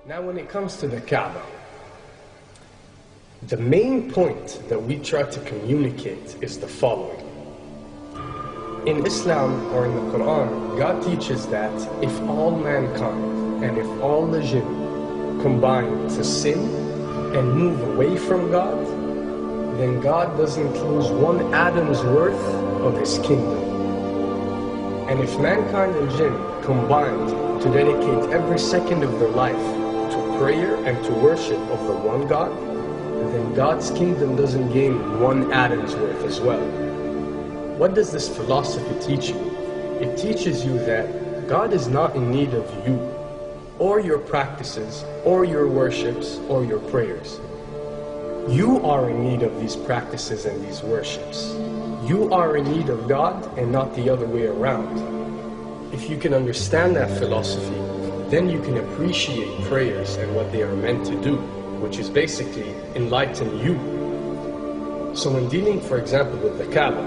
Now when it comes to the Kaaba, the main point that we try to communicate is the following. In Islam or in the Quran, God teaches that if all mankind and if all the jinn combine to sin and move away from God, then God doesn't lose one atom's worth of His kingdom. And if mankind and jinn combined to dedicate every second of their life to prayer and to worship of the one God, then God's kingdom doesn't gain one atom's worth as well. What does this philosophy teach you? It teaches you that God is not in need of you, or your practices, or your worships, or your prayers. You are in need of these practices and these worships. You are in need of God and not the other way around. If you can understand that philosophy, then you can appreciate prayers and what they are meant to do, which is basically enlighten you. So when dealing, for example, with the Kaaba,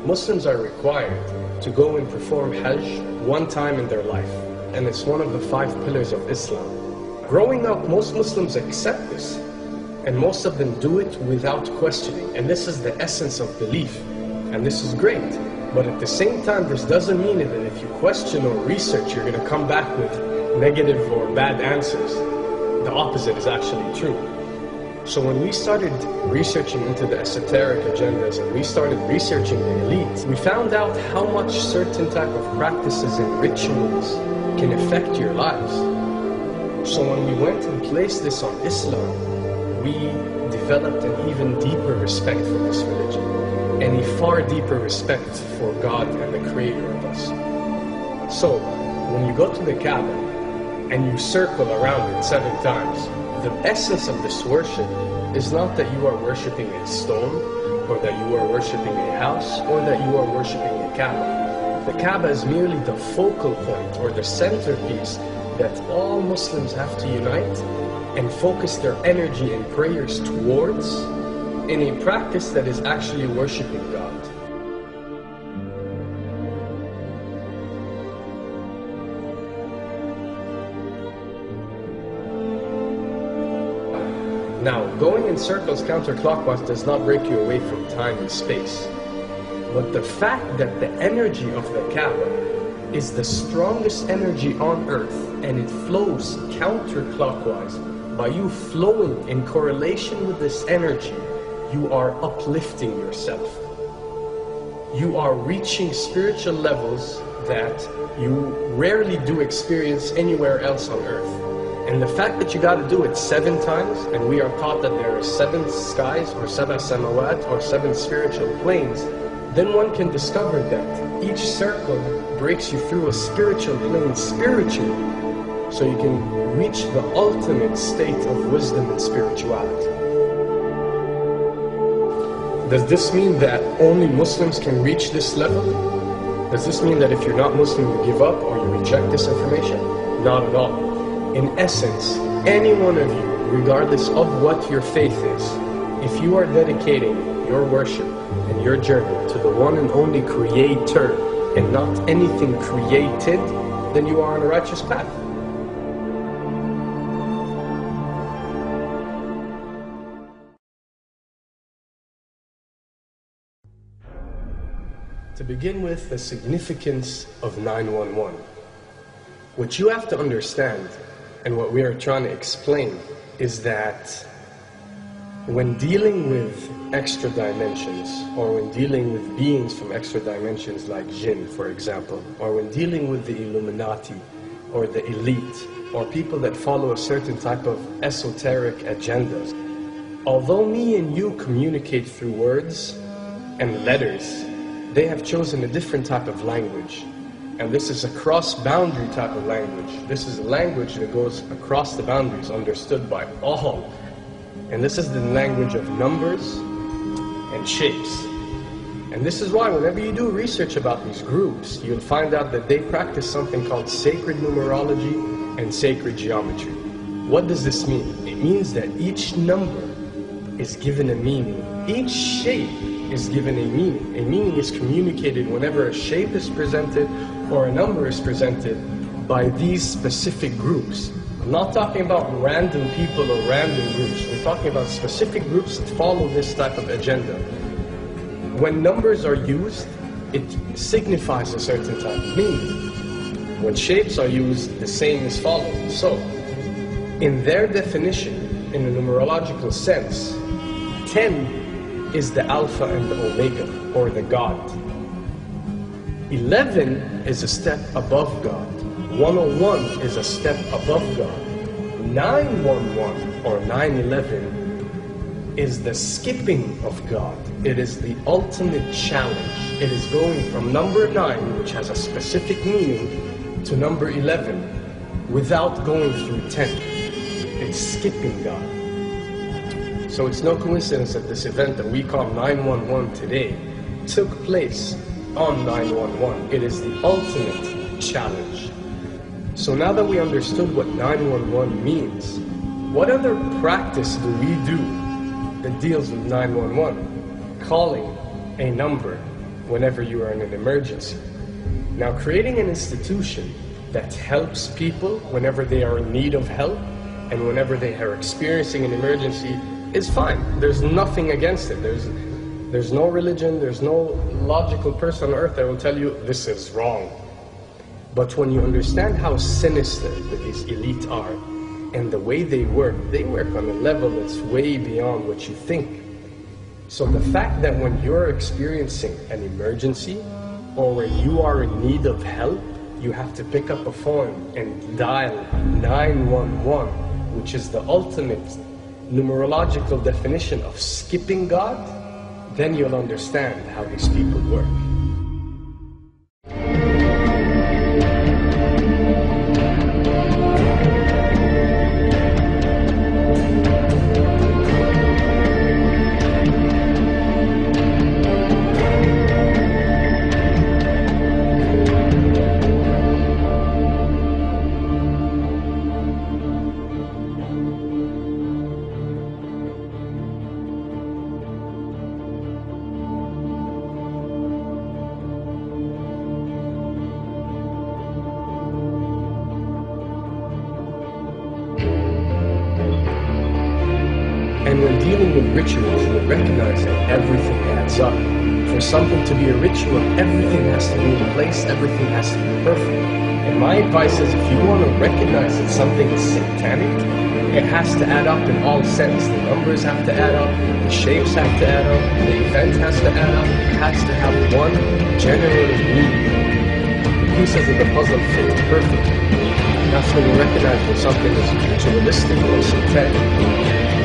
Muslims are required to go and perform Hajj one time in their life, and it's one of the 5 pillars of Islam. Growing up, most Muslims accept this, and most of them do it without questioning, and this is the essence of belief, and this is great. But at the same time, this doesn't mean that if you question or research, you're going to come back with negative or bad answers. The opposite is actually true. So when we started researching into the esoteric agendas and we started researching the elite, we found out how much certain type of practices and rituals can affect your lives. So when we went and placed this on Islam, we developed an even deeper respect for this religion and a far deeper respect for God and the Creator of us. So when you go to the Kaaba and you circle around it 7 times, the essence of this worship is not that you are worshipping a stone, or that you are worshipping a house, or that you are worshipping a Kaaba. The Kaaba is merely the focal point, or the centerpiece, that all Muslims have to unite and focus their energy and prayers towards in a practice that is actually worshipping God. Now, going in circles counterclockwise does not break you away from time and space. But the fact that the energy of the Kaaba is the strongest energy on earth and it flows counterclockwise, by you flowing in correlation with this energy, you are uplifting yourself. You are reaching spiritual levels that you rarely do experience anywhere else on earth. And the fact that you got to do it 7 times, and we are taught that there are 7 skies, or 7 samawat, or 7 spiritual planes, then one can discover that each circle breaks you through a spiritual plane spiritually, so you can reach the ultimate state of wisdom and spirituality. Does this mean that only Muslims can reach this level? Does this mean that if you're not Muslim, you give up or you reject this information? Not at all. In essence, any one of you, regardless of what your faith is, if you are dedicating your worship and your journey to the one and only Creator and not anything created, then you are on a righteous path. To begin with, the significance of 911. What you have to understand, and what we are trying to explain, is that when dealing with extra dimensions, or when dealing with beings from extra dimensions like jinn, for example, or when dealing with the Illuminati, or the elite, or people that follow a certain type of esoteric agendas, although me and you communicate through words and letters, they have chosen a different type of language. And this is a cross-boundary type of language. This is a language that goes across the boundaries, understood by all. And this is the language of numbers and shapes. And this is why whenever you do research about these groups, you'll find out that they practice something called sacred numerology and sacred geometry. What does this mean? It means that each number is given a meaning. Each shape is given a meaning. A meaning is communicated whenever a shape is presented or a number is presented by these specific groups, I'm not talking about random people or random groups. We're talking about specific groups that follow this type of agenda. When numbers are used, it signifies a certain type of meaning. When shapes are used, the same is followed. So, in their definition, in a numerological sense, 10 is the Alpha and the Omega, or the God. 11 is a step above God. 101 is a step above God. 911 or 911 is the skipping of God. It is the ultimate challenge. It is going from number 9, which has a specific meaning, to number 11 without going through 10. It's skipping God. So it's no coincidence that this event that we call 911 today took place on 911. It is the ultimate challenge. So now that we understood what 911 means, what other practice do we do that deals with 911? Calling a number whenever you are in an emergency. Now, creating an institution that helps people whenever they are in need of help and whenever they are experiencing an emergency is fine. There's nothing against it. There's no religion, there's no logical person on earth that will tell you this is wrong. But when you understand how sinister that these elite are and the way they work on a level that's way beyond what you think. So the fact that when you're experiencing an emergency or when you are in need of help, you have to pick up a phone and dial 911, which is the ultimate numerological definition of skipping God, then you'll understand how these people work. And when dealing with rituals, you recognize that everything adds up. For something to be a ritual, everything has to be in place, everything has to be perfect. And my advice is, if you want to recognize that something is satanic, it has to add up in all sense. The numbers have to add up, the shapes have to add up, the event has to add up, it has to have one generative meaning. The pieces of the puzzle fit perfectly. That's when you recognize when something is ritualistic or satanic.